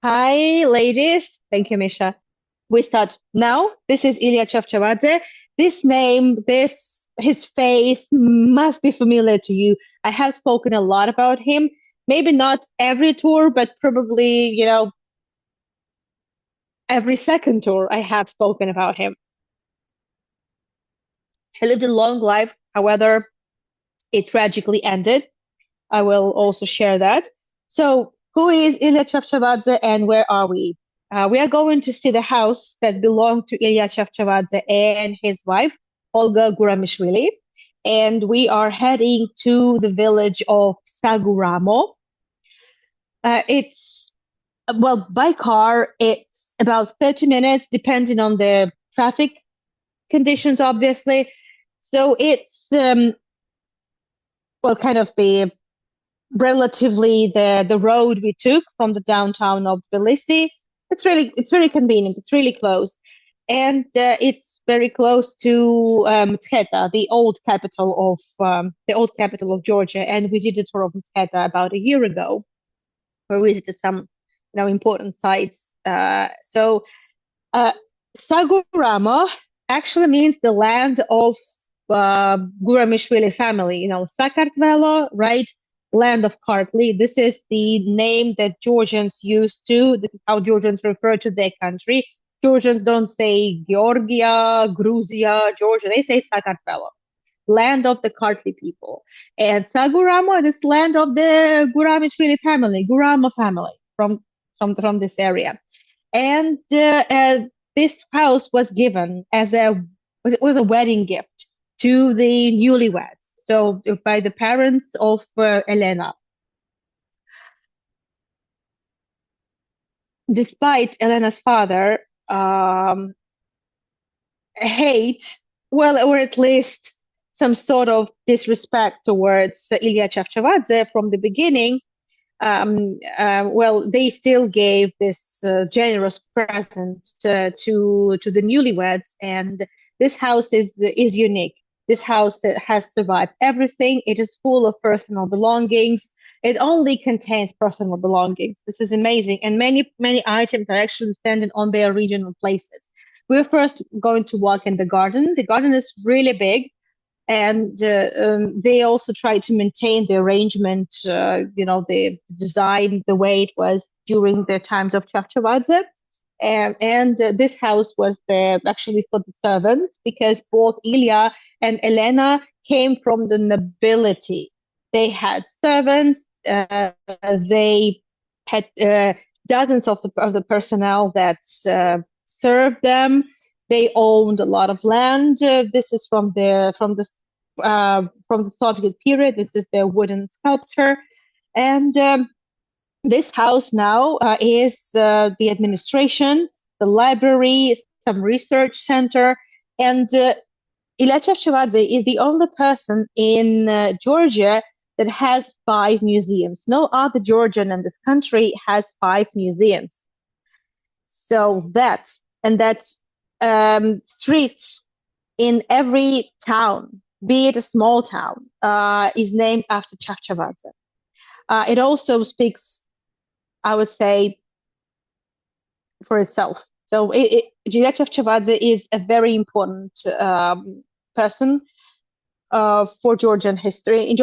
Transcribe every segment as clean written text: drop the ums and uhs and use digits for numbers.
Hi, ladies. Thank you, Misha. We start now. This is Ilia Chavchavadze. This name, his face must be familiar to you. I have spoken a lot about him. Maybe not every tour, but probably, every second tour I have spoken about him. He lived a long life. However, it tragically ended. I will also share that. So, who is Ilia Chavchavadze and where are we? We are going to see the house that belonged to Ilia Chavchavadze and his wife, Olga Guramishvili. And we are heading to the village of Saguramo. Well, by car, it's about 30 minutes, depending on the traffic conditions, obviously. So well, kind of the relatively the road we took from the downtown of Tbilisi. It's really convenient. It's really close, and it's very close to Mtskheta, the old capital of Georgia. And we did a tour of Mtskheta about a year ago, where we visited some important sites. Uh, Saguramo actually means the land of Guramishvili family. Sakartvelo, right? Land of Kartli. This is the name that Georgians use to, this is how Georgians refer to their country. Georgians don't say Georgia, Gruzia, Georgia. They say Sakartvelo, land of the Kartli people. And Saguramo is land of the Guramishvili family, Gurama family from this area. And this house was given was a wedding gift to the newlyweds, so by the parents of Elena. Despite Elena's father hate, well, or at least some sort of disrespect towards Ilia Chavchavadze from the beginning, well, they still gave this generous present to the newlyweds, and this house is unique. This house has survived everything. It is full of personal belongings. It only contains personal belongings. This is amazing, and many items are actually standing on their original places. We're first going to walk in the garden. The garden is really big, and they also try to maintain the arrangement, the design, the way it was during the times of Chavchavadze. And this house was actually for the servants, because both Ilya and Elena came from the nobility. They had servants. They had dozens of the personnel that served them. They owned a lot of land. This is from the Soviet period. This is their wooden sculpture, and this house now is the administration, the library, some research center, and Ilia Chavchavadze is the only person in Georgia that has five museums. No other Georgian in this country has five museums. So that street in every town, be it a small town, is named after Chavchavadze. It also speaks, I would say, for itself. So Ilia Chavchavadze is a very important person for Georgian history,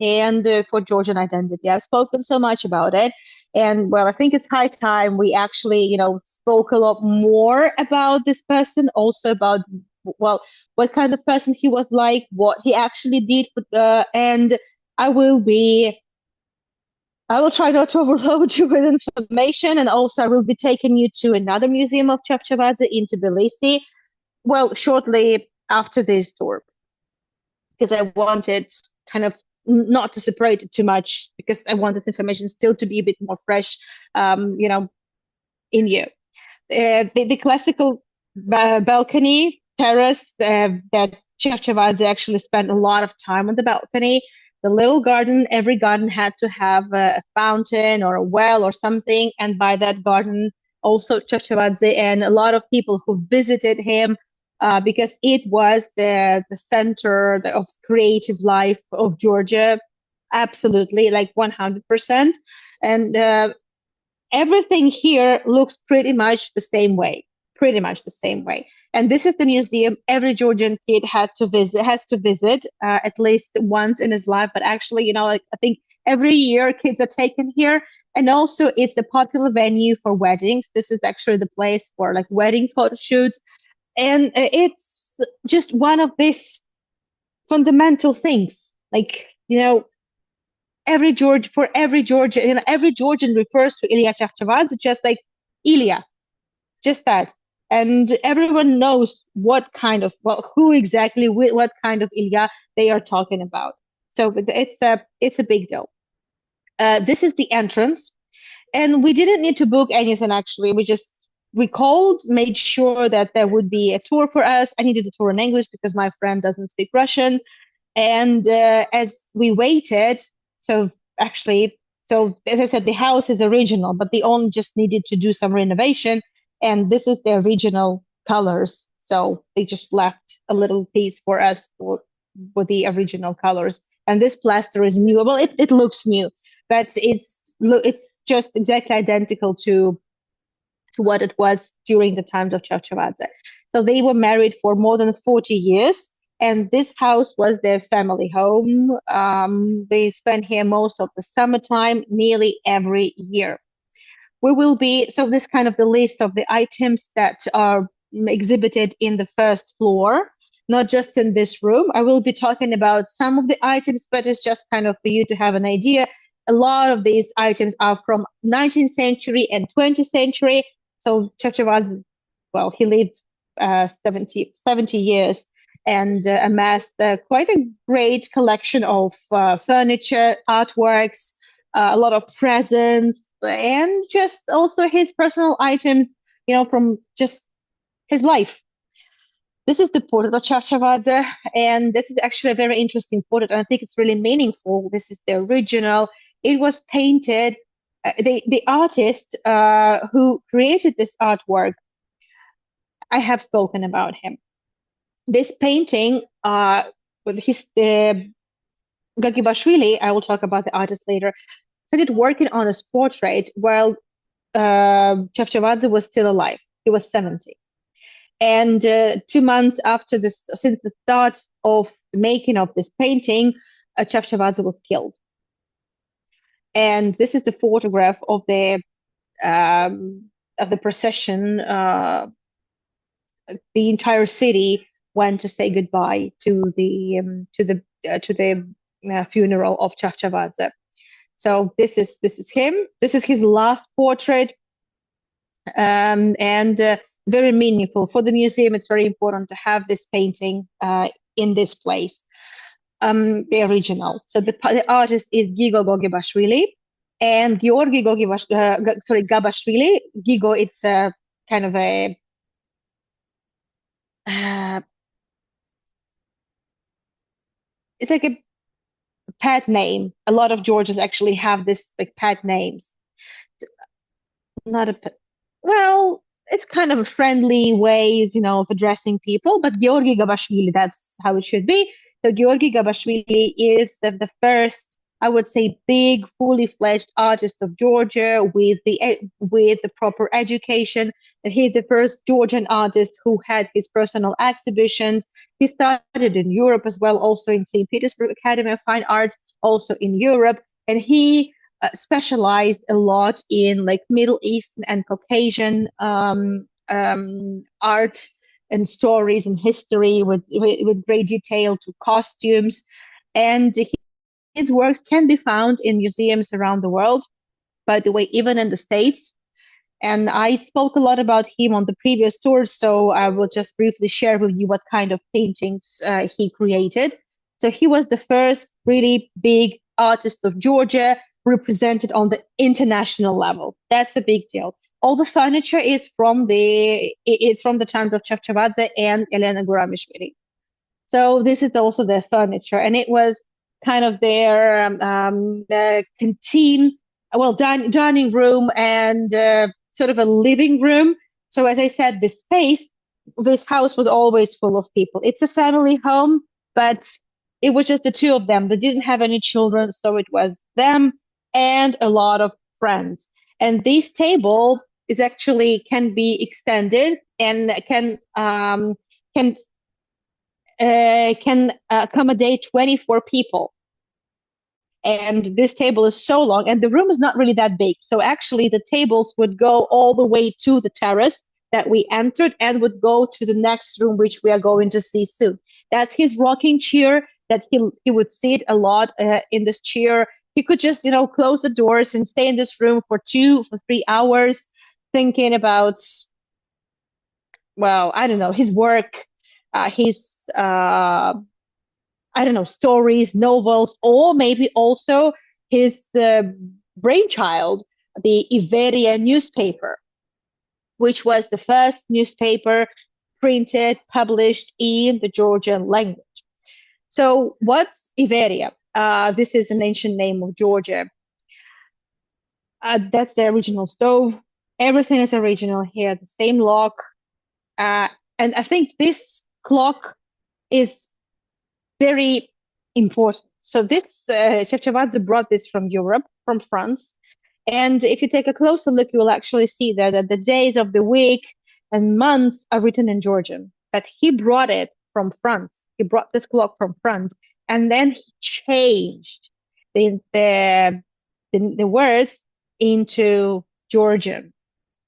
and for Georgian identity. I've spoken so much about it, and well, I think it's high time we actually, spoke a lot more about this person, also about, well, what kind of person he was like, what he actually did, and I will be. I will try not to overload you with information, and also I will be taking you to another museum of Chavchavadze in Tbilisi, well, shortly after this tour, because I wanted kind of not to separate it too much, because I want this information still to be a bit more fresh, in you. The classical balcony terrace that Chavchavadze actually spent a lot of time on the balcony. The little garden, every garden had to have a fountain or a well or something. And by that garden, also Chavchavadze and a lot of people who visited him, because it was the center of creative life of Georgia, absolutely, like 100%. And everything here looks pretty much the same way, pretty much the same way. And this is the museum every Georgian kid has to visit at least once in his life. But actually, like I think every year kids are taken here. And also, it's a popular venue for weddings. This is actually the place for like wedding photo shoots. And it's just one of these fundamental things. Like, every Georgian, every Georgian refers to Ilia Chavchavadze just like Ilia, just that. And everyone knows who exactly, what kind of Ilia they are talking about. So it's a big deal. This is the entrance, and we didn't need to book anything actually. We called, made sure that there would be a tour for us. I needed a tour in English because my friend doesn't speak Russian. And as we waited, so actually, so as I said, the house is original, but they only just needed to do some renovation. And this is the original colors. So they just left a little piece for us for the original colors. And this plaster is new. Well, it looks new, but it's just exactly identical to what it was during the times of Chavchavadze. So they were married for more than 40 years, and this house was their family home. They spent here most of the summertime, nearly every year. So this kind of the list of the items that are exhibited in the first floor, not just in this room. I will be talking about some of the items, but it's just kind of for you to have an idea. A lot of these items are from 19th century and 20th century. So Chavchavadze, well, he lived 70 years and amassed quite a great collection of furniture, artworks, a lot of presents, and just also his personal items, from just his life. This is the portrait of Chavchavadze, and this is actually a very interesting portrait, and I think it's really meaningful. This is the original. It was painted. The artist who created this artwork, I have spoken about him. This painting, with his Gagibashvili, I will talk about the artist later, started working on his portrait while Chavchavadze was still alive. He was 70. And 2 months after this, since the start of the making of this painting, Chavchavadze was killed. And this is the photograph of the procession. The entire city went to say goodbye to the funeral of Chavchavadze. So this is him. This is his last portrait, and very meaningful for the museum. It's very important to have this painting in this place. The original. So the artist is Gigo Gogibashvili and Georgi Gabashvili. Gigo, it's a kind of a it's like a pet name. A lot of Georgians actually have this like pet names. Not a pet. Well, it's kind of a friendly ways, of addressing people. But Georgi Gabashvili, that's how it should be. So Georgi Gabashvili is the first, I would say, big, fully fledged artist of Georgia with the proper education. And he's the first Georgian artist who had his personal exhibitions. He started in Europe as well, also in St. Petersburg Academy of Fine Arts, also in Europe. And he specialized a lot in like Middle Eastern and Caucasian art and stories and history with great detail to costumes. And his works can be found in museums around the world, by the way, even in the States. And I spoke a lot about him on the previous tour, so I will just briefly share with you what kind of paintings he created. So he was the first really big artist of Georgia, represented on the international level. That's a big deal. All the furniture is from the times of Chavchavadze and Elena Guramishvili. So this is also their furniture, and it was kind of their canteen, dining room, and sort of a living room. So as I said, this house was always full of people. It's a family home, but it was just the two of them. They didn't have any children, so it was them and a lot of friends. And this table is actually can be extended and can can accommodate 24 people. And this table is so long, and the room is not really that big. So actually, the tables would go all the way to the terrace that we entered and would go to the next room, which we are going to see soon. That's his rocking chair that he would sit a lot in this chair. He could just, close the doors and stay in this room for 3 hours thinking about, well, I don't know, his work, his I don't know, stories, novels, or maybe also his brainchild, the Iveria newspaper, which was the first newspaper printed, published in the Georgian language. So, what's Iveria? This is an ancient name of Georgia. That's the original stove. Everything is original here, the same lock. And I think this clock is very important. So this Chavchavadze brought this from Europe, from France. And if you take a closer look, you will actually see there that the days of the week and months are written in Georgian. But he brought it from France. He brought this clock from France. And then he changed the words into Georgian.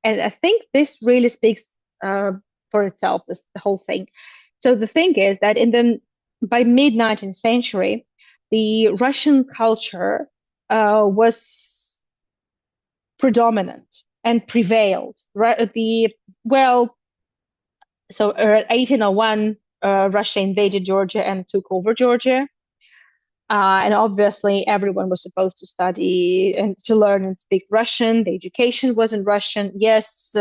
And I think this really speaks for itself, the whole thing. So the thing is that by mid-19th century, the Russian culture was predominant and prevailed. Right? So 1801, Russia invaded Georgia and took over Georgia. And obviously, everyone was supposed to study and to learn and speak Russian. The education was in Russian. Yes,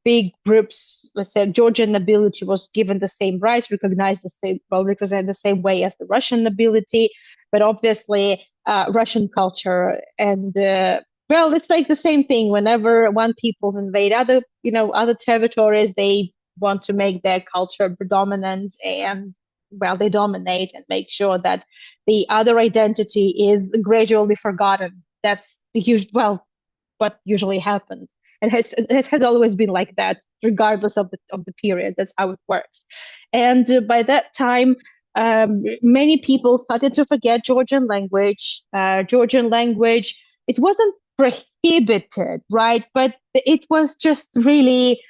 big groups, let's say Georgian nobility was given the same rights, recognized represented the same way as the Russian nobility. But obviously, Russian culture and it's like the same thing. Whenever one people invade other territories, they want to make their culture predominant and they dominate and make sure that the other identity is gradually forgotten. That's what usually happens. And it has always been like that, regardless of the period. That's how it works. And by that time, many people started to forget Georgian language. It wasn't prohibited, right? But it was just really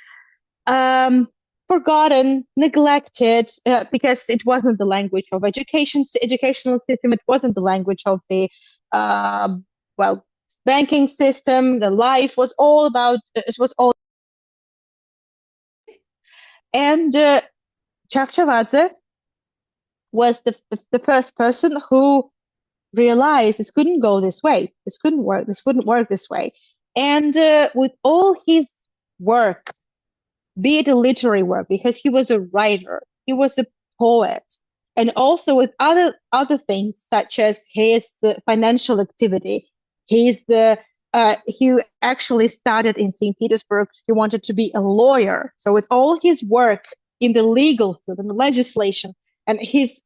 forgotten, neglected, because it wasn't the language of educational system. It wasn't the language of the banking system. The life was all about. It was all. And Chavchavadze was the first person who realized this couldn't go this way. This couldn't work. This wouldn't work this way. And with all his work, be it a literary work, because he was a writer, he was a poet, and also with other things such as his financial activity. He actually started in St. Petersburg. He wanted to be a lawyer. So with all his work in the legal field, in the legislation, and his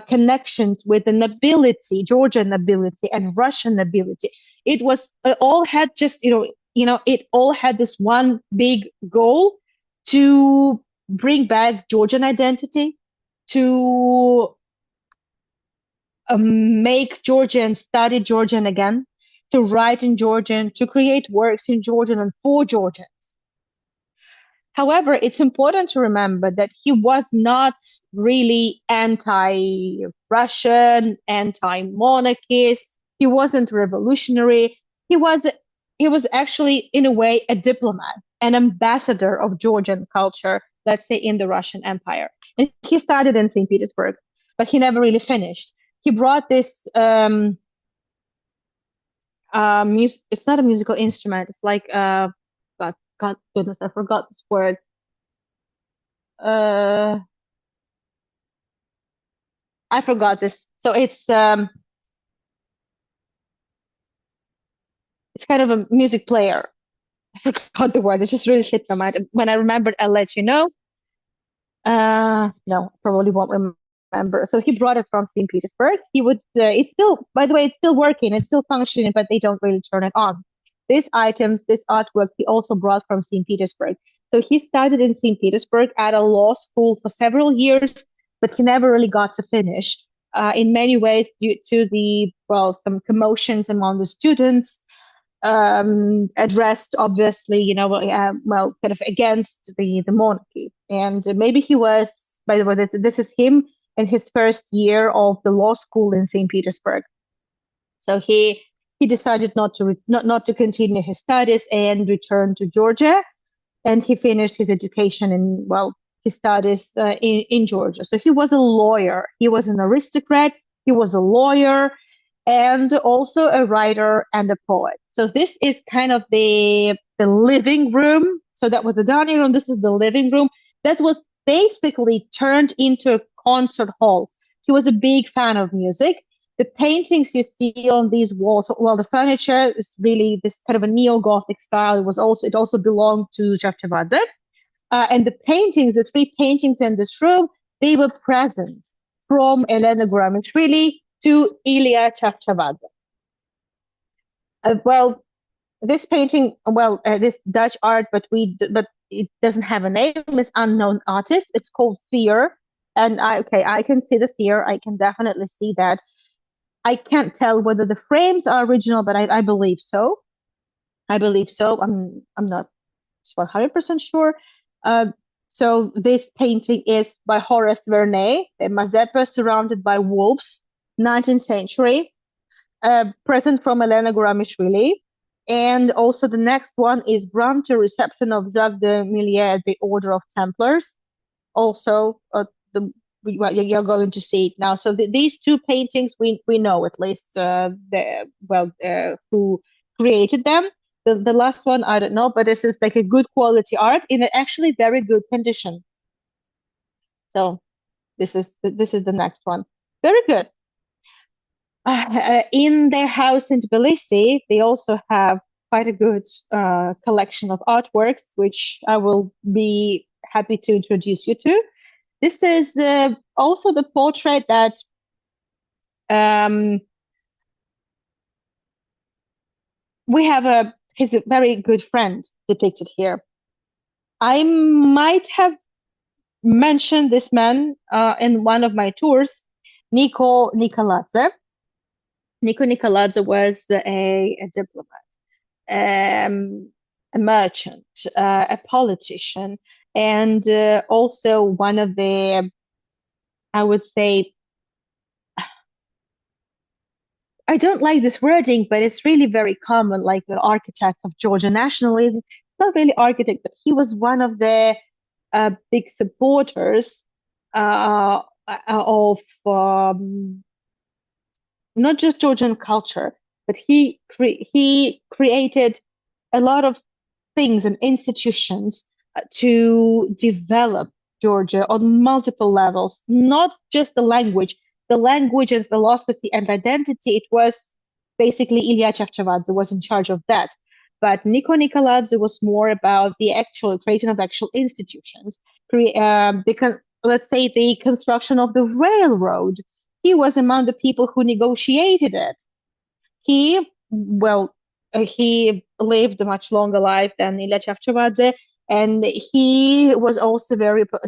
connections with the nobility, Georgian nobility and Russian nobility, it all had it all had this one big goal to bring back Georgian identity, to make Georgian study Georgian again, to write in Georgian, to create works in Georgian and for Georgians. However, it's important to remember that he was not really anti-Russian, anti-monarchist. He wasn't revolutionary. He was actually, in a way, a diplomat, an ambassador of Georgian culture, let's say, in the Russian Empire. And he started in St. Petersburg, but he never really finished. He brought this it's not a musical instrument. It's like God goodness, I forgot this word. I forgot this. So it's kind of a music player. I forgot the word. It just really slipped my mind. When I remembered, I'll let you know. No, probably won't remember. So he brought it from St. Petersburg. He would. It's still, by the way, it's still working. It's still functioning, but they don't really turn it on. these items, this artwork, he also brought from St. Petersburg. So he studied in St. Petersburg at a law school for several years, but he never really got to finish. In many ways, due to the, well, some commotions among the students, addressed obviously, well, kind of against the monarchy. And maybe he was, by the way, this is him in his first year of the law school in St. Petersburg. So he decided not to continue his studies and returned to Georgia, and he finished his education in, well, his studies in Georgia. So he was a lawyer. He was an aristocrat. He was a lawyer and also a writer and a poet. So this is kind of the living room. So that was the dining room. This is the living room that was basically turned into a concert hall. He was a big fan of music. The paintings you see on these walls, well, the furniture is really this kind of a neo-Gothic style. It also belonged to Chavchavadze. And the paintings, the three paintings in this room, they were present from Elena Guramichvili to Ilia Chavchavadze. Well, this painting, well, this Dutch art, but it doesn't have a name. It's unknown artist. It's called Fear, and I can see the fear. I can definitely see that. I can't tell whether the frames are original, but I believe so. I believe so. I'm not 100% sure. So this painting is by Horace Vernet, a Mazeppa surrounded by wolves, 19th century, present from Elena Guramichvili. And also the next one is Grant to Reception of Jacques de Millier, the Order of Templars. Also, you're going to see it now. So these two paintings, we know at least who created them. The last one, I don't know, but this is like a good quality art in actually very good condition. So this is the next one. Very good. In their house in Tbilisi, they also have quite a good collection of artworks, which I will be happy to introduce you to. This is also the portrait that we have his very good friend depicted here. I might have mentioned this man in one of my tours, Nico Nicoladze. Nico Nicoladze was a diplomat, a merchant, a politician, and also one of the, I would say, I don't like this wording, but it's really very common, like the architects of Georgian nationalism. Not really architect, but he was one of the big supporters of not just Georgian culture, but he created a lot of things and institutions to develop Georgia on multiple levels, not just the language and philosophy and identity. It was basically Ilia Chavchavadze was in charge of that. But Nico Nicoladze was more about the actual creation of actual institutions, let's say the construction of the railroad. He was among the people who negotiated it. He lived a much longer life than Ilia Chavchavadze, and he was also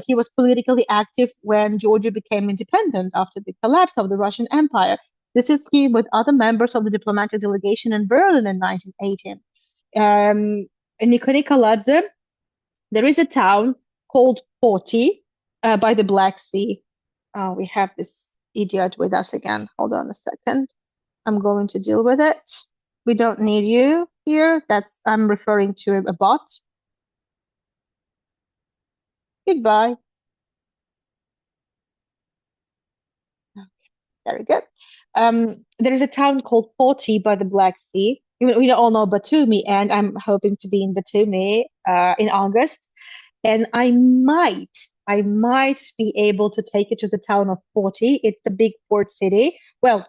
he was politically active when Georgia became independent after the collapse of the Russian Empire. This is he with other members of the diplomatic delegation in Berlin in 1918. In Nicoladze, there is a town called Poti by the Black Sea. We have this idiot with us again. Hold on a second. I'm going to deal with it. We don't need you here. I'm referring to a bot. Goodbye. Okay, very good. There is a town called Poti by the Black Sea. We all know Batumi, and I'm hoping to be in Batumi in August. And I might be able to take it to the town of Poti. It's the big port city. Well,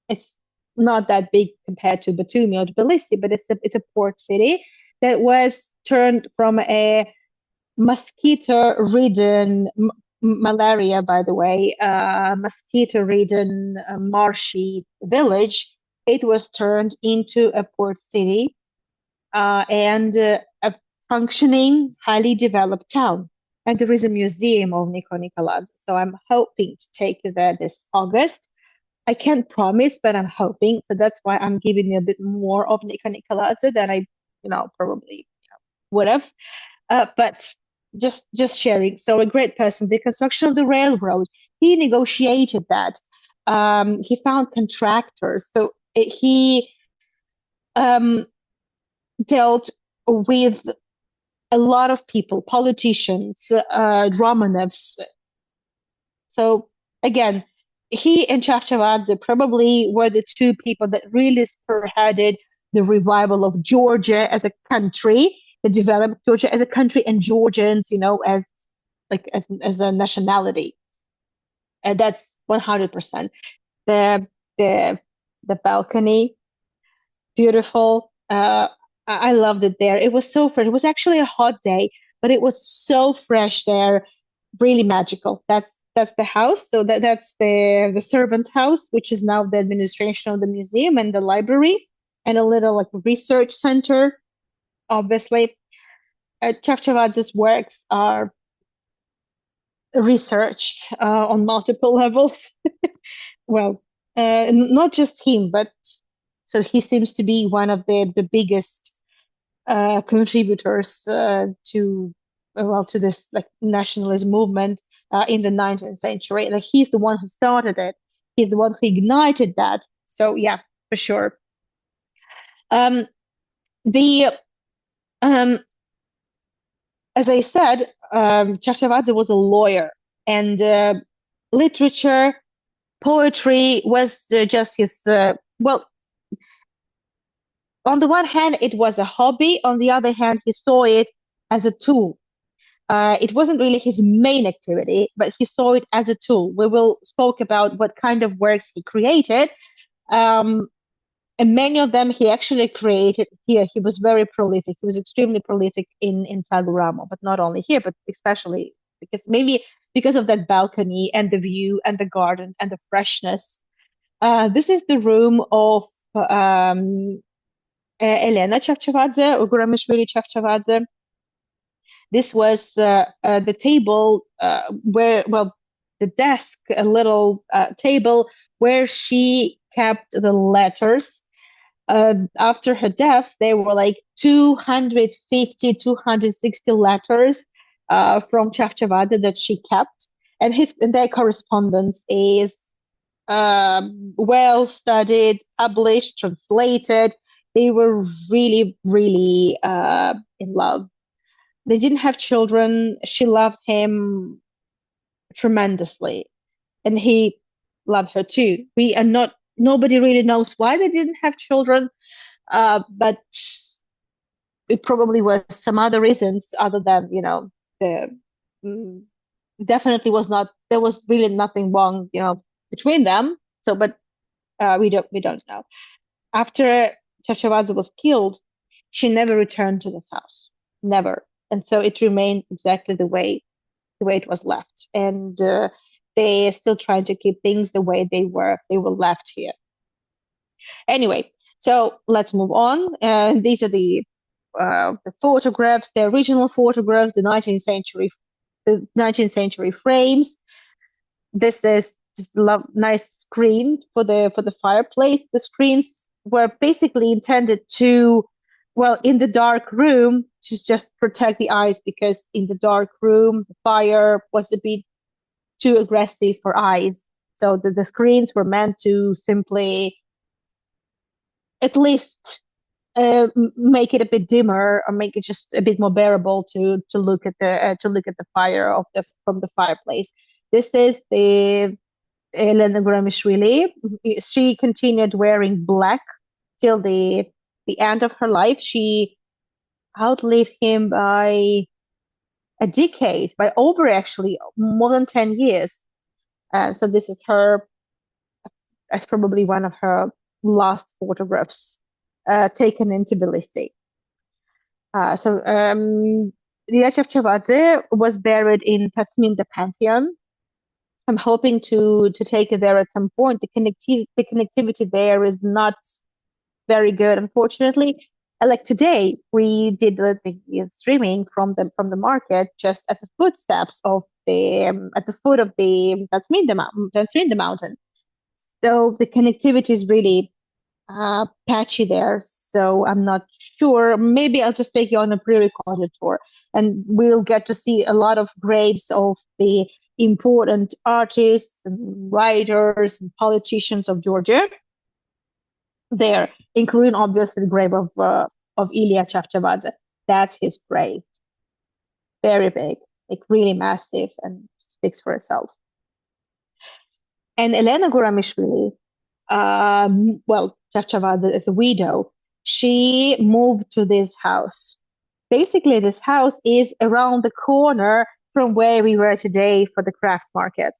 it's not that big compared to Batumi or Tbilisi, but it's a port city that was turned from a mosquito-ridden malaria, by the way, mosquito-ridden marshy village. It was turned into a port city. and a functioning, highly developed town. And there is a museum of Niko Nikoladze. So I'm hoping to take you there this August. I can't promise, but I'm hoping. So that's why I'm giving you a bit more of Niko Nikoladze than I, probably would have. But just sharing. So a great person. The construction of the railroad, he negotiated that. He found contractors. So he um, dealt with a lot of people, politicians, Romanovs. So again, he and Chavchavadze probably were the two people that really spearheaded the revival of Georgia as a country, the developed Georgia as a country, and Georgians, as a nationality. And that's 100%. The the the balcony, beautiful. I loved it there. It was so fresh. It was actually a hot day, but it was so fresh there, really magical. That's the house. So that's the servant's house, which is now the administration of the museum and the library, and a little like research center. Obviously, Chavchavadze's works are researched on multiple levels. Well, not just him, but so he seems to be one of the biggest contributors to this like nationalist movement in the 19th century. Like he's the one who started it. He's the one who ignited that. So yeah, for sure. Um, the As I said, Chavchavadze was a lawyer, and literature, poetry was just his. Well, on the one hand, it was a hobby. On the other hand, he saw it as a tool. It wasn't really his main activity, but he saw it as a tool. We will spoke about what kind of works he created, um, and many of them he actually created here. He was very prolific. He was extremely prolific in Saguramo, but not only here, but especially because of that balcony and the view and the garden and the freshness. This is the room of Elena Chavchavadze, or Guramishvili Chavchavadze. This was the table the desk, a little table where she kept the letters. After her death, there were like 250, 260 letters from Chavchavadze that she kept. And their correspondence is well studied, published, translated. They were really, really in love. They didn't have children. She loved him tremendously, and he loved her too. Nobody really knows why they didn't have children, but it probably was some other reasons other than, the mm, definitely was not, there was really nothing wrong, between them. So, but we don't know. After Chavchavadze was killed, she never returned to this house, never, and so it remained exactly the way it was left, and they still trying to keep things the way they were. They were left here. Anyway, so let's move on. And these are the photographs, the original photographs, the 19th century frames. This is just nice screen for the fireplace. The screens were basically intended to, well, in the dark room, to just protect the eyes, because in the dark room the fire was a bit too aggressive for eyes. So the screens were meant to simply at least make it a bit dimmer, or make it just a bit more bearable to look at the fire from the fireplace. This is the Elena Guramishvili. She continued wearing black till the end of her life. She outlived him by a decade, by over actually more than 10 years. So this is her, as probably one of her last photographs taken in Tbilisi. Ilia Chavchavadze was buried in Tatsmin, the Pantheon. I'm hoping to take it there at some point. The connectivity there is not very good, unfortunately. Like today, we did the streaming from the market just at the footsteps of the at the foot of the that's in the mountain. So the connectivity is really patchy there. So I'm not sure. Maybe I'll just take you on a pre-recorded tour, and we'll get to see a lot of graves of the important artists and writers and politicians of Georgia there, including obviously the grave of Ilia Chavchavadze. That's his grave. Very big, like really massive, and speaks for itself. And Elena Guramishvili, well, Chavchavadze is a widow. She moved to this house. Basically, this house is around the corner from where we were today for the craft market.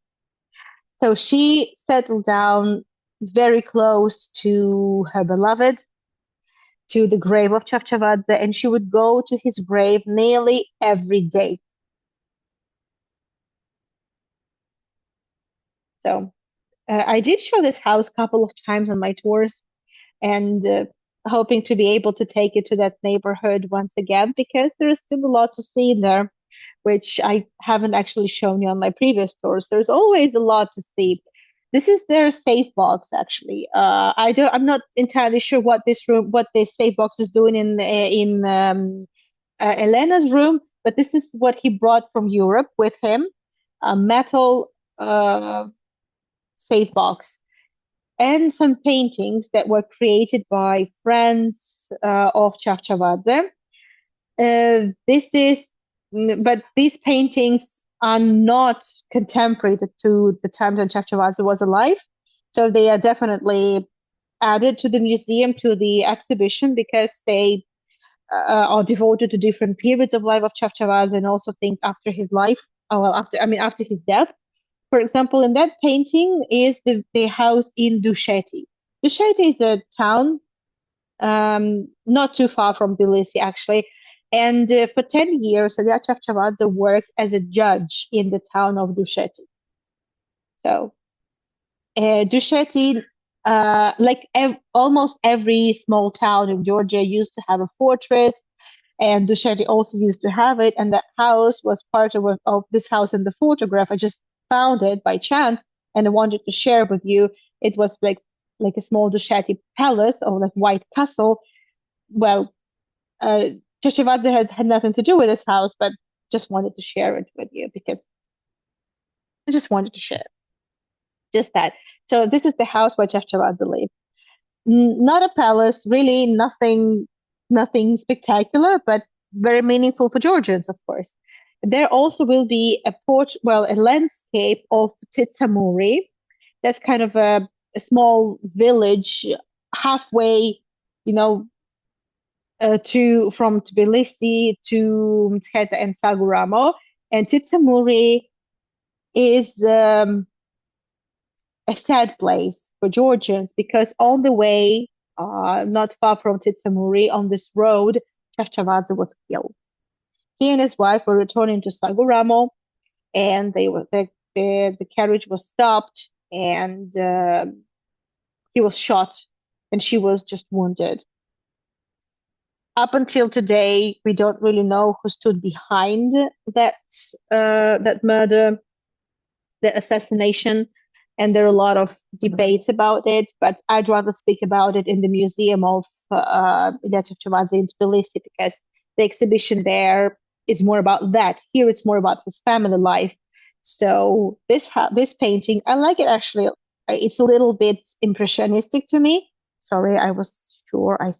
So she settled down very close to her beloved, to the grave of Chavchavadze, and she would go to his grave nearly every day. So I did show this house a couple of times on my tours, and hoping to be able to take it to that neighborhood once again, because there is still a lot to see in there, which I haven't actually shown you on my previous tours. There's always a lot to see. This is their safe box, actually. I'm not entirely sure what this safe box is doing in Elena's room, but this is what he brought from Europe with him, a metal safe box, and some paintings that were created by friends of Chavchavadze. This is, but these paintings are not contemporary to the time when Chavchavadze was alive. So they are definitely added to the museum, to the exhibition, because they are devoted to different periods of life of Chavchavadze, and also think after his life, well, after his death. For example, in that painting is the house in Dusheti. Dusheti is a town not too far from Tbilisi, actually. And for 10 years, Ilia Chavchavadze worked as a judge in the town of Dusheti. So, Dusheti, like almost every small town in Georgia, used to have a fortress, and Dusheti also used to have it. And that house was part of this house in the photograph. I just found it by chance, and I wanted to share with you. It was like a small Dusheti palace, or like white castle. Well, uh, Chavchavadze had nothing to do with this house, but just wanted to share it with you because I just wanted to share just that. So this is the house where Chavchavadze lived. Not a palace, really, nothing spectacular, but very meaningful for Georgians, of course. There also will be a landscape of Titsamuri. That's kind of a small village halfway, you know, to from Tbilisi to Mtskheta and Saguramo. And Titsamuri is a sad place for Georgians, because on the way, not far from Titsamuri, on this road, Chavchavadze was killed. He and his wife were returning to Saguramo, and the carriage was stopped, and he was shot, and she was just wounded. Up until today, we don't really know who stood behind that murder, the assassination, and there are a lot of debates about it. But I'd rather speak about it in the museum of Ilia Chavchavadze in Tbilisi, because the exhibition there is more about that. Here, it's more about his family life. So this painting, I like it actually. It's a little bit impressionistic to me. Sorry, I was sure I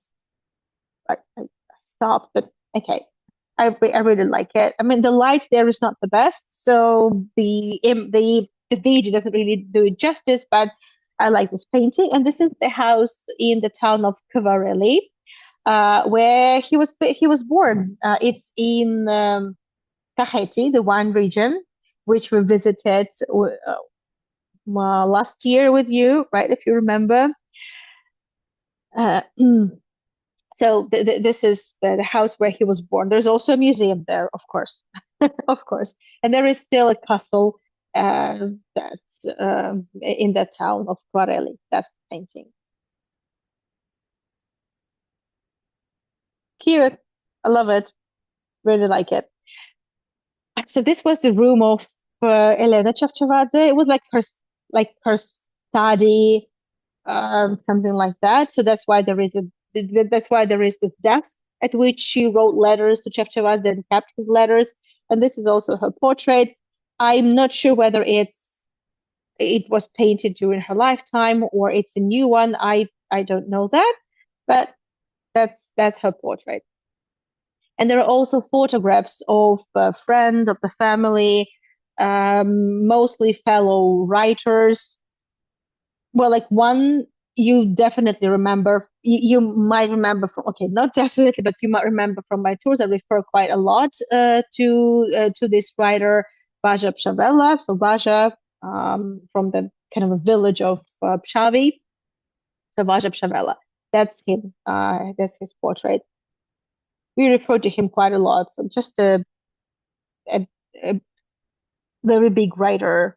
stopped, but okay. I really like it. I mean, the light there is not the best, so the video doesn't really do it justice, but I like this painting. And this is the house in the town of Kavareli, where he was born. It's in Kakheti, the wine region, which we visited last year with you, right? If you remember. Uh, So this is the house where he was born. There's also a museum there, of course, of course, and there is still a castle that's in that town of Quarelli. That's the painting. cute. I love it. Really like it. So this was the room of Elena Chavchavadze. It was like her study, something like that. So that's why there is this desk at which she wrote letters to Chavchavadze and kept his letters. And this is also her portrait. I'm not sure whether it was painted during her lifetime or it's a new one. I don't know that, but that's her portrait. And there are also photographs of friends of the family, mostly fellow writers. Well, like one you definitely remember. You might remember from, okay, not definitely, but you might remember from my tours. I refer quite a lot to this writer, Vaja Pshavela. So Vaja, from the kind of a village of Pshavi. So Vaja Pshavela. That's him. That's his portrait. We refer to him quite a lot. So just a, a very big writer,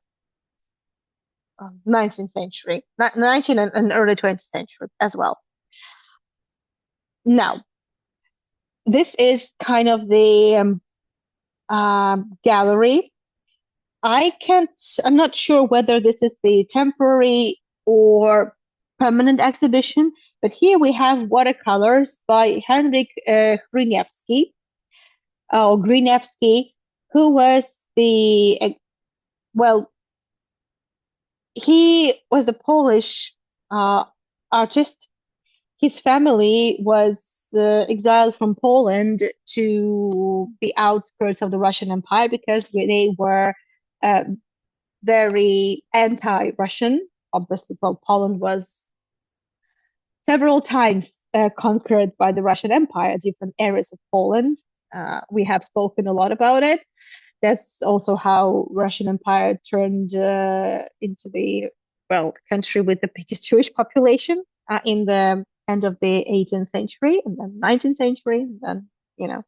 19th century, 19th and early 20th century as well. Now, this is kind of the gallery. I'm not sure whether this is the temporary or permanent exhibition, but here we have watercolors by Henryk Gryniewski, who was well, he was a Polish artist. His family was exiled from Poland to the outskirts of the Russian Empire because they were very anti-Russian. Obviously, well, Poland was several times conquered by the Russian Empire, different areas of Poland. We have spoken a lot about it. That's also how Russian Empire turned into the country with the biggest Jewish population in the end of the 18th century and then 19th century, and then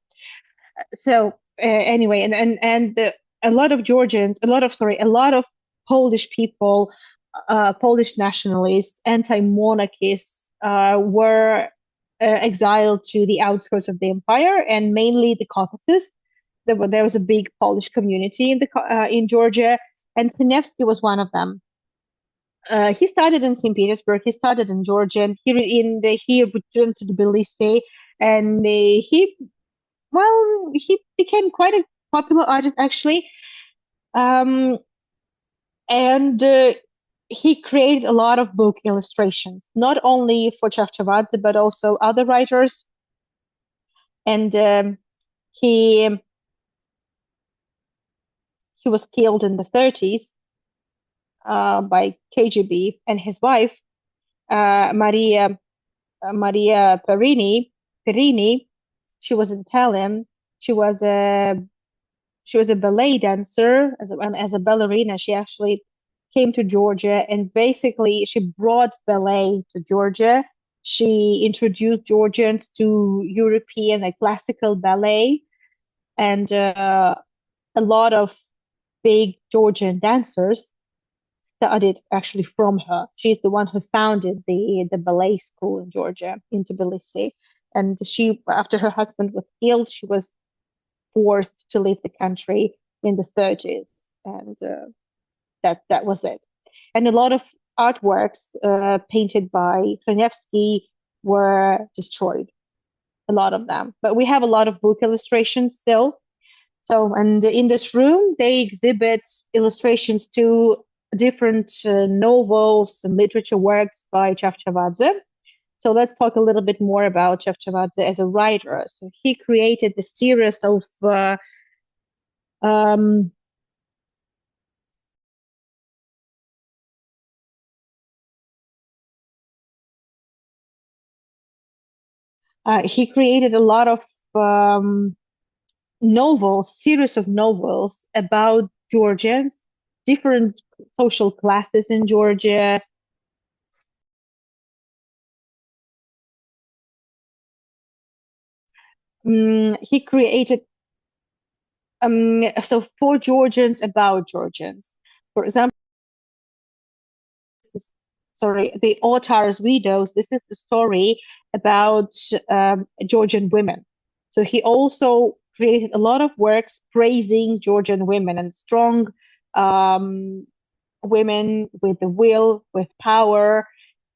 So anyway, and a lot of Georgians, a lot of Polish people, Polish nationalists, anti-monarchists were exiled to the outskirts of the empire and mainly the Caucasus. There was a big Polish community in Georgia, and Gryniewski was one of them. He started in St. Petersburg. He started in Georgia. And he returned to Tbilisi, and he became quite a popular artist actually. And he created a lot of book illustrations, not only for Chavchavadze but also other writers. And he was killed in the 30s by KGB, and his wife Maria Perini. She was Italian. She was a ballet dancer as a ballerina. She actually came to Georgia, and basically she brought ballet to Georgia. She introduced Georgians to European classical ballet, and a lot of big Georgian dancers studied actually from her. She's the one who founded the ballet school in Georgia, in Tbilisi. And she, after her husband was killed, she was forced to leave the country in the 30s, and that was it. And a lot of artworks painted by Gryniewski were destroyed, a lot of them. But we have a lot of book illustrations still. So, and in this room, they exhibit illustrations to different novels and literature works by Chavchavadze. So let's talk a little bit more about Chavchavadze as a writer. So he created the series of he created a lot of series of novels about Georgians, different social classes in Georgia. He created so for Georgians about Georgians. For example, the Otar's Widows. This is the story about Georgian women. So he also created a lot of works praising Georgian women and strong um, women with the will, with power.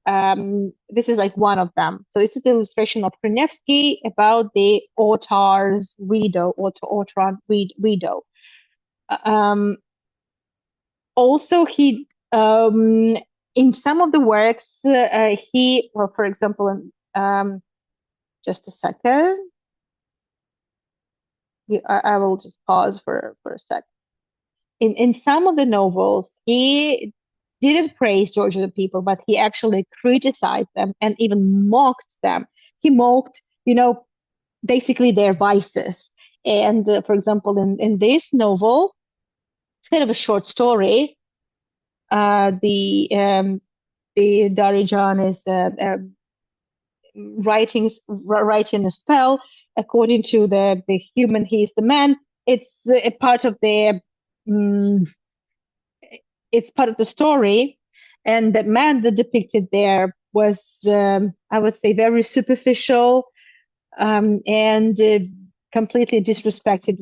This is like one of them. So this is the illustration of Krynevsky about the Otar's widow, Otran widow. Um, Also, he in some of the works he well, for example, just a second. I will just pause for a sec. In some of the novels, he didn't praise Georgian people, but he actually criticized them and even mocked them. He mocked, basically their vices. And for example, in this novel, it's kind of a short story. The Darijan is writing a spell according to the human. He's the man. It's a part of the um, it's part of the story, and the man that depicted there was I would say very superficial, and completely disrespected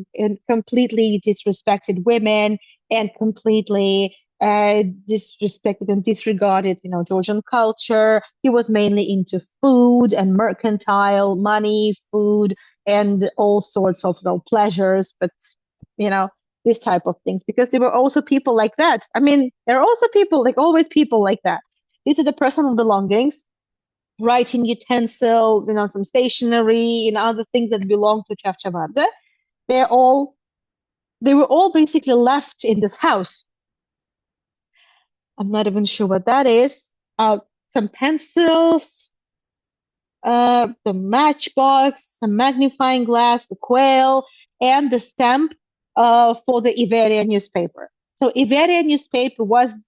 women, and completely disrespected and disregarded, Georgian culture. He was mainly into food and mercantile, money, food, and all sorts of pleasures, but you know, this type of things, because there were also people like that. I mean, there are also people, like always people like that. These are the personal belongings, writing utensils, some stationery, other things that belong to Chavchavadze. They're all they were all basically left in this house. I'm not even sure what that is. Some pencils, the matchbox, some magnifying glass, the quail, and the stamp for the Iveria newspaper. So Iveria newspaper was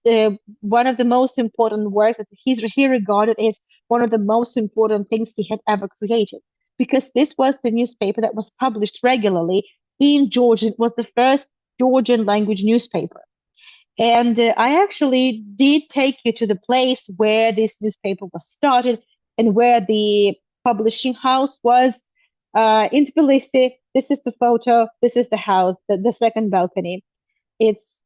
one of the most important works that he regarded as one of the most important things he had ever created, because this was the newspaper that was published regularly in Georgian. It was the first Georgian language newspaper. And I actually did take you to the place where this newspaper was started and where the publishing house was in Tbilisi. This is the photo. This is the house, the second balcony. This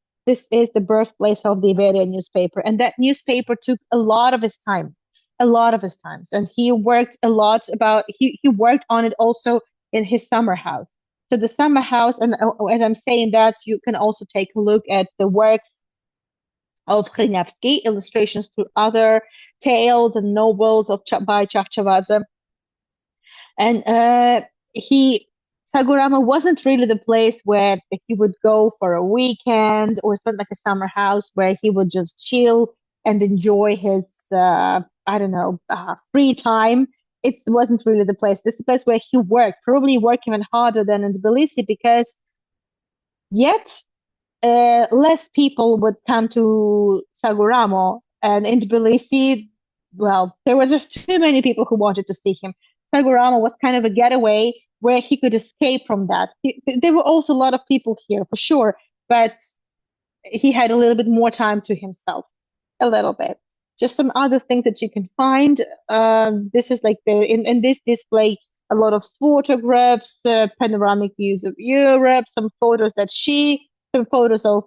is the birthplace of the Iberia newspaper, and that newspaper took a lot of his time, a lot of his times, and he worked a lot about. He worked on it also in his summer house. So the summer house, and as I'm saying that, you can also take a look at the works of Krynevsky, illustrations to other tales and novels by Chavchavadze. And Saguramo wasn't really the place where he would go for a weekend, or spend like a summer house where he would just chill and enjoy his, I don't know, free time. It wasn't really the place. This is the place where he worked, probably work even harder than in Tbilisi, because yet less people would come to Saguramo, and in Tbilisi, well, there were just too many people who wanted to see him. Saguramo was kind of a getaway where he could escape from that. There were also a lot of people here for sure, but he had a little bit more time to himself, a little bit. Just some other things that you can find. This is like in this display, a lot of photographs, panoramic views of Europe, some photos of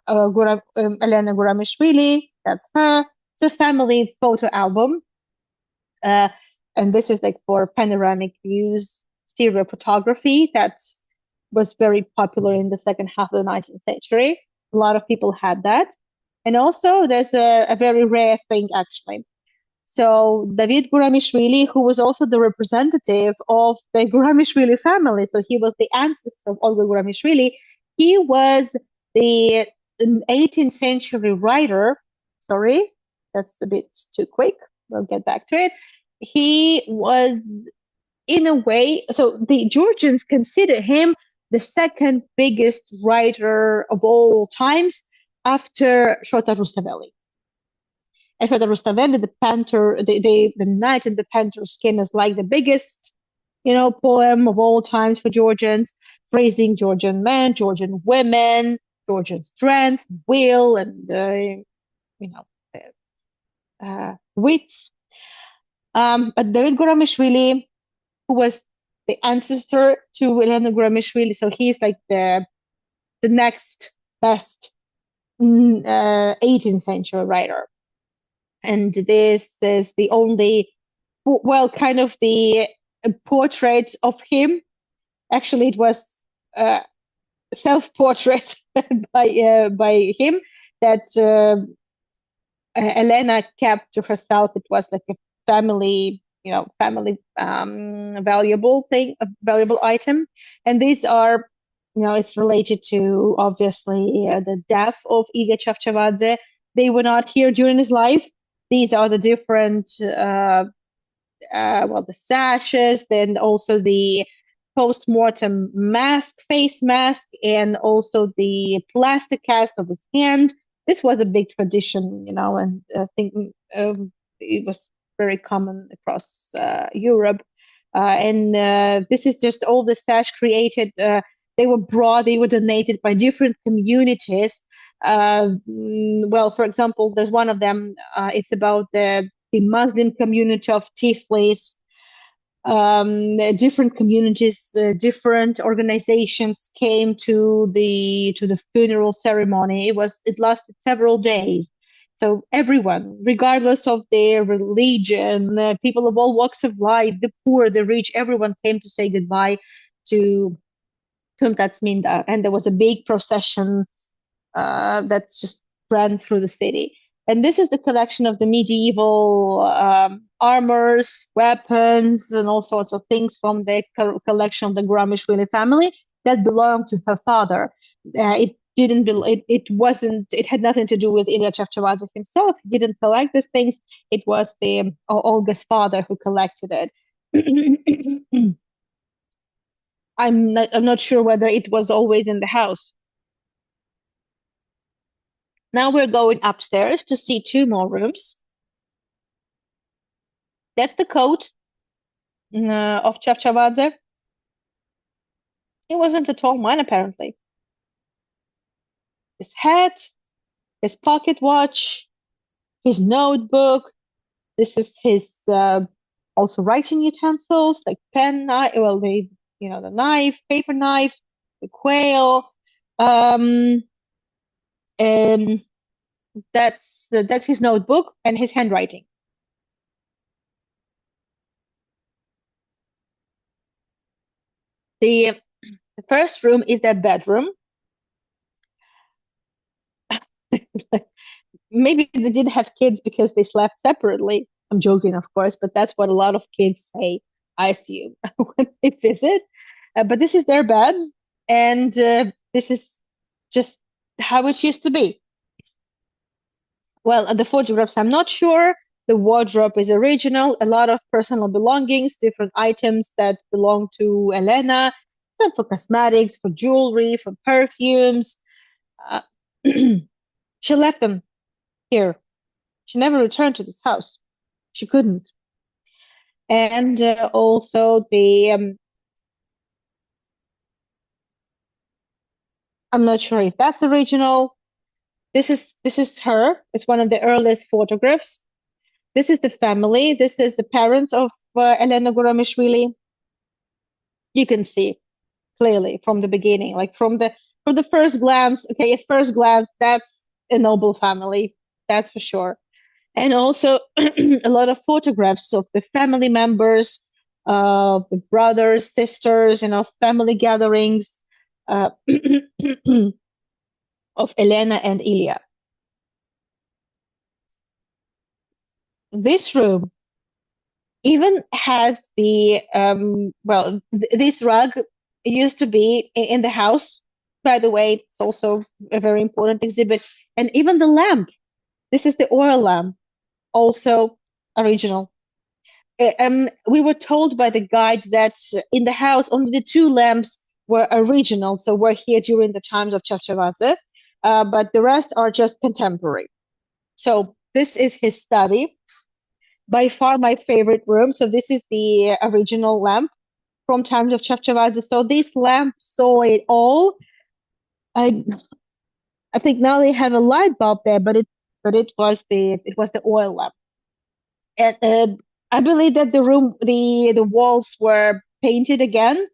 Elena Guramishvili. That's her. It's a family photo album. And this is like for panoramic views, stereo photography. That was very popular in the second half of the 19th century. A lot of people had that. And also there's a very rare thing, actually. So David Guramishvili, who was also the representative of the Guramishvili family, so he was the ancestor of Olga Guramishvili, he was the 18th century writer. Sorry, that's a bit too quick. We'll get back to it. He was, in a way, so the Georgians consider him the second biggest writer of all times after Shota Rustaveli. And Shota Rustaveli, the Panther, the Knight in the Panther Skin, is like the biggest, poem of all times for Georgians, praising Georgian men, Georgian women, Georgian strength, will, and wits. But David Guramishvili, who was the ancestor to Elena Gramishvili. So he's like the next best 18th century writer. And this is the only, well, kind of the portrait of him. Actually, it was self-portrait by him that Elena kept to herself. It was like a family, family valuable thing, a valuable item. And these are, it's related to obviously the death of Ilia Chavchavadze. They were not here during his life. These are the different, the sashes, then also the post-mortem face mask, and also the plastic cast of his hand. This was a big tradition, and I think it was very common across Europe. And this is just all the sash created. They were donated by different communities. For example, there's one of them. It's about the Muslim community of Tiflis. Different communities, different organizations came to the funeral ceremony. It lasted several days. So everyone, regardless of their religion, people of all walks of life, the poor, the rich, everyone came to say goodbye to Tatsminda. And there was a big procession that just ran through the city. And this is the collection of the medieval armors, weapons, and all sorts of things from the collection of the Gramishvili family that belonged to her father. It had nothing to do with Ilia Chavchavadze himself. He didn't collect these things. It was the Olga's father who collected it. I'm not sure whether it was always in the house. Now we're going upstairs to see two more rooms. That's the coat of Chavchavadze. He wasn't a tall man, apparently. His hat, his pocket watch, his notebook. This is his also writing utensils, like pen, the knife, paper knife, the quail. And that's his notebook and his handwriting. The first room is their bedroom. Maybe they didn't have kids because they slept separately. I'm joking, of course, but that's what a lot of kids say, I assume, when they visit. But this is their bed, and this is just how it used to be. Well, the photographs, I'm not sure. The wardrobe is original. A lot of personal belongings, different items that belong to Elena, some for cosmetics, for jewelry, for perfumes. She left them here. She never returned to this house. She couldn't. And also I'm not sure if that's original. This is her. It's one of the earliest photographs. This is the family. This is the parents of Elena Guramishvili. You can see clearly from the beginning, like from the first glance. Okay, at first glance, that's a noble family. That's for sure. And also a lot of photographs of the family members, the brothers, sisters, family gatherings of Elena and Ilia. This room even has this rug used to be in the house. By the way, it's also a very important exhibit. And even the lamp, this is the oil lamp, also original. We were told by the guide that in the house, only the two lamps were original, so were here during the times of Chavchavadze, but the rest are just contemporary. So this is his study. By far my favorite room. So this is the original lamp from times of Chavchavadze. So this lamp saw it all. I think now they have a light bulb there, but it was the oil lamp. And I believe that the walls were painted again,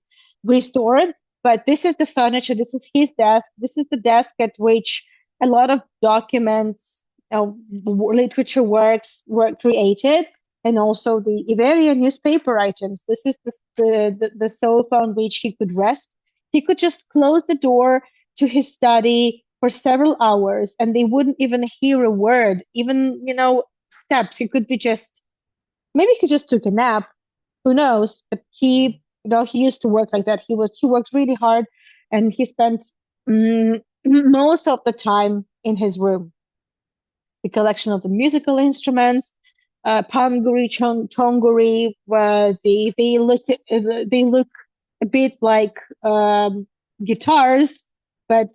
restored. But this is the furniture. This is his desk. This is the desk at which a lot of documents, literature works were created, and also the Iberian newspaper items. This is the sofa on which he could rest. He could just close the door to his study for several hours, and they wouldn't even hear a word, even, steps. He could be just, maybe he just took a nap, who knows? But he used to work like that. He worked really hard, and he spent most of the time in his room. The collection of the musical instruments, panguri, chonguri, where they look a bit like guitars, but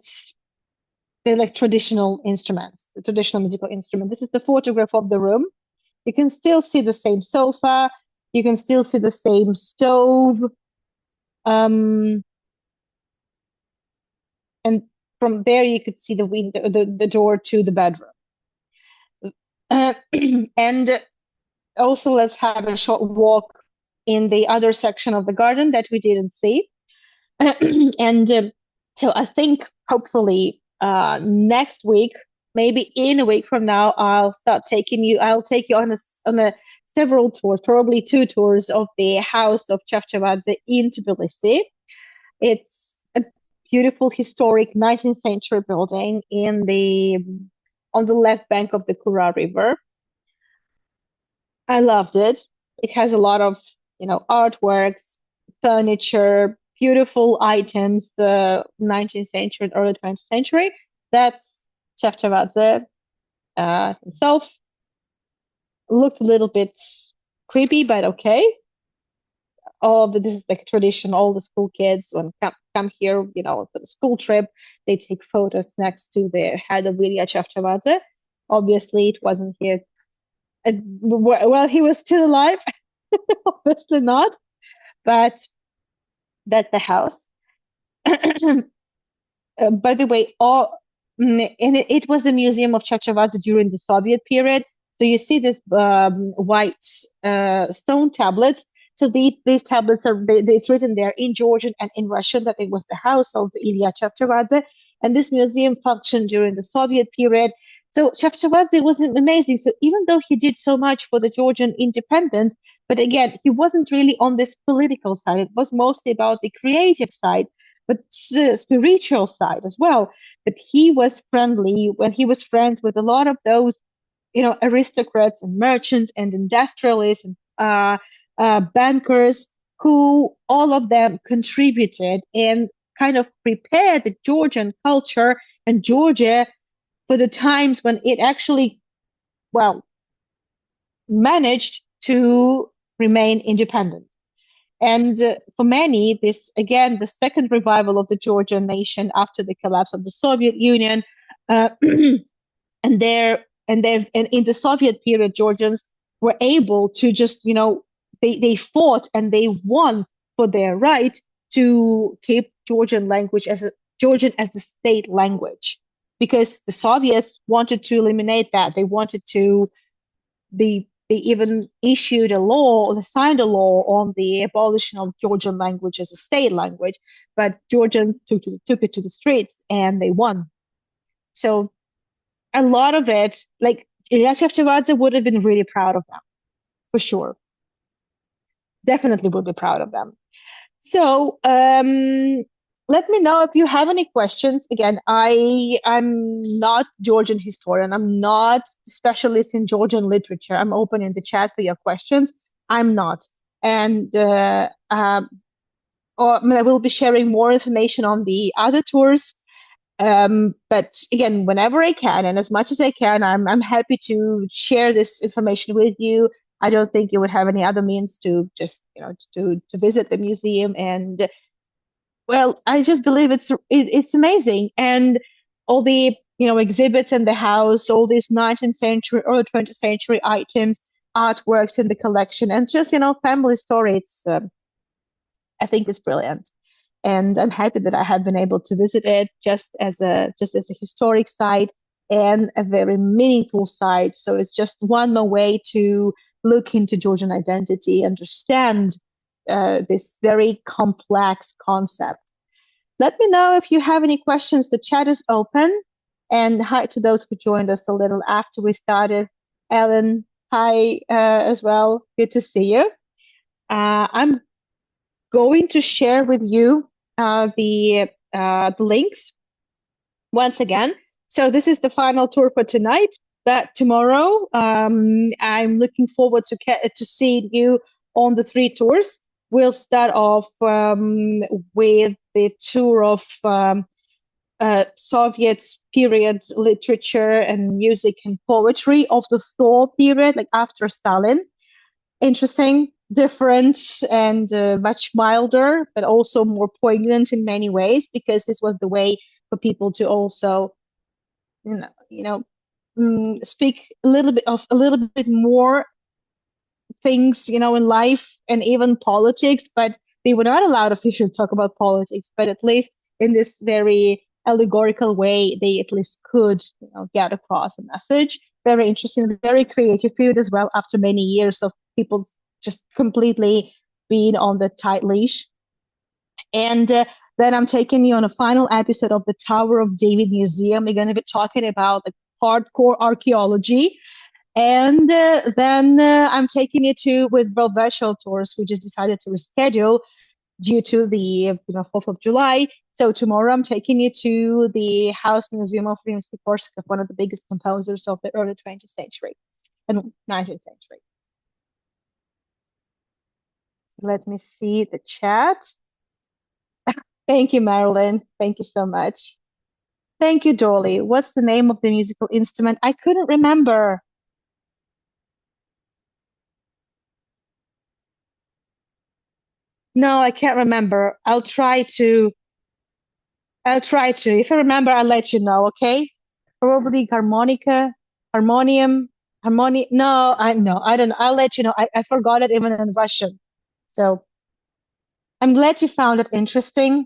they're like traditional instruments, the traditional musical instrument. This is the photograph of the room. You can still see the same sofa. You can still see the same stove. And from there, you could see the window, the door to the bedroom. And also, let's have a short walk in the other section of the garden that we didn't see. And so I think hopefully next week, maybe in a week from now, I'll take you on a several tours, probably 2 tours of the house of Chavchavadze in Tbilisi. It's a beautiful historic 19th century building on the left bank of the Kura River. I loved it. It has a lot of, artworks, furniture, beautiful items, the 19th century, early 20th century. That's Chavchavadze himself. Looks a little bit creepy, but okay. This is like a tradition. All the school kids, when come here, for the school trip, they take photos next to the head of Ilia Chavchavadze. Obviously, it wasn't here. Well, he was still alive. Obviously not, but that's the house. By the way, and it was the Museum of Chavchavadze during the Soviet period. So you see this white stone tablets. So these tablets it's written there in Georgian and in Russian that it was the house of the Ilia Chavchavadze, and this museum functioned during the Soviet period. So Chavchavadze was amazing. So even though he did so much for the Georgian independence, but again, he wasn't really on this political side. It was mostly about the creative side, but the spiritual side as well. But he was friendly when he was friends with a lot of those, aristocrats and merchants and industrialists and bankers, who all of them contributed and kind of prepared the Georgian culture and Georgia for the times when it actually, managed to remain independent. And for many, this, again, the second revival of the Georgian nation after the collapse of the Soviet Union. And in the Soviet period, Georgians were able to just, they fought and they won for their right to keep Georgian as the state language, because the Soviets wanted to eliminate that. They wanted to, they even issued a law, they signed a law on the abolition of Georgian language as a state language, but Georgians took it to the streets and they won. So a lot of it, like Ilia Chavchavadze would have been really proud of them, for sure. Definitely would be proud of them. So let me know if you have any questions. Again, I'm not Georgian historian. I'm not specialist in Georgian literature. I'm open in the chat for your questions. I'm not. And I will be sharing more information on the other tours. But again, whenever I can and as much as I can, I'm happy to share this information with you. I don't think you would have any other means to just, to visit the museum. And well, I just believe it's amazing. And all the, exhibits in the house, all these 19th century, early 20th century items, artworks in the collection, and just, family story. I think it's brilliant. And I'm happy that I have been able to visit it just as a historic site and a very meaningful site. So it's just one more way to look into Georgian identity, understand this very complex concept. Let me know if you have any questions. The chat is open. And hi to those who joined us a little after we started. Ellen, hi as well. Good to see you. I'm going to share with you the links once again. So this is the final tour for tonight. But tomorrow, I'm looking forward to seeing you on the 3 tours. We'll start off with the tour of Soviet period literature and music and poetry of the Thaw period, like after Stalin. Interesting, different, and much milder, but also more poignant in many ways, because this was the way for people to also, speak a little bit more things, in life and even politics, but they were not allowed officially to talk about politics, but at least in this very allegorical way, they at least could, get across a message. Very interesting, very creative period as well, after many years of people just completely being on the tight leash. And then I'm taking you on a final episode of the Tower of David Museum. We're going to be talking about the hardcore archaeology. And then I'm taking you to with World Virtual Tours. We just decided to reschedule due to the 4th of July. So tomorrow I'm taking you to the House Museum of Rimsky-Korsakov, one of the biggest composers of the early 20th century and 19th century. Let me see the chat. Thank you, Marilyn. Thank you so much. Thank you, Dolly. What's the name of the musical instrument? I couldn't remember. No, I can't remember. I'll try to. If I remember, I'll let you know, okay? Probably harmonica, harmonium, harmony. No, I don't know. I'll let you know. I forgot it even in Russian. So I'm glad you found it interesting.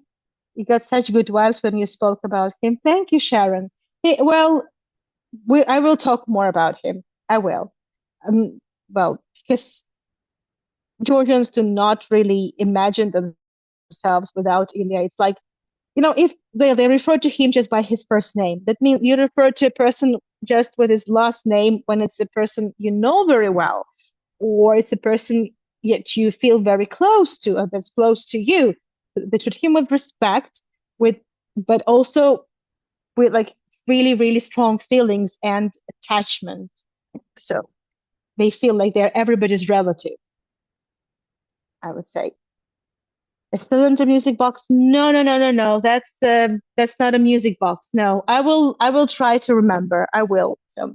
You got such good vibes when you spoke about him. Thank you, Sharon. Well, I will talk more about him. I will. Well, because Georgians do not really imagine themselves without Ilya. It's like, if they refer to him just by his first name, that means you refer to a person just with his last name when it's a person you know very well, or it's a person yet you feel very close to, or that's close to you. They treat him with respect, but also with like really, really strong feelings and attachment. So they feel like they're everybody's relative, I would say. It's still in the music box. No, no, no, no, no. That's not a music box. No, I will try to remember. I will. So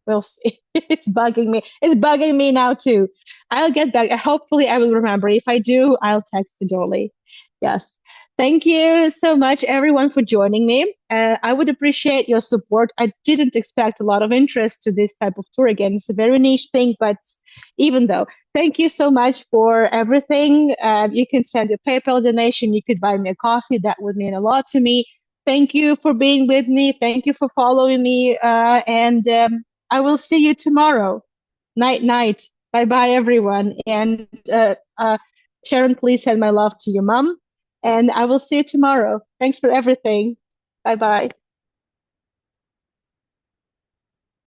we'll see. It's bugging me. It's bugging me now too. I'll get back. Hopefully I will remember. If I do, I'll text to Dolly. Yes. Thank you so much, everyone, for joining me. I would appreciate your support. I didn't expect a lot of interest to this type of tour again. It's a very niche thing, but even though, thank you so much for everything. You can send a PayPal donation. You could buy me a coffee. That would mean a lot to me. Thank you for being with me. Thank you for following me. And I will see you tomorrow. Night, night. Bye-bye, everyone. And Sharon, please send my love to your mom. And I will see you tomorrow. Thanks for everything. Bye bye.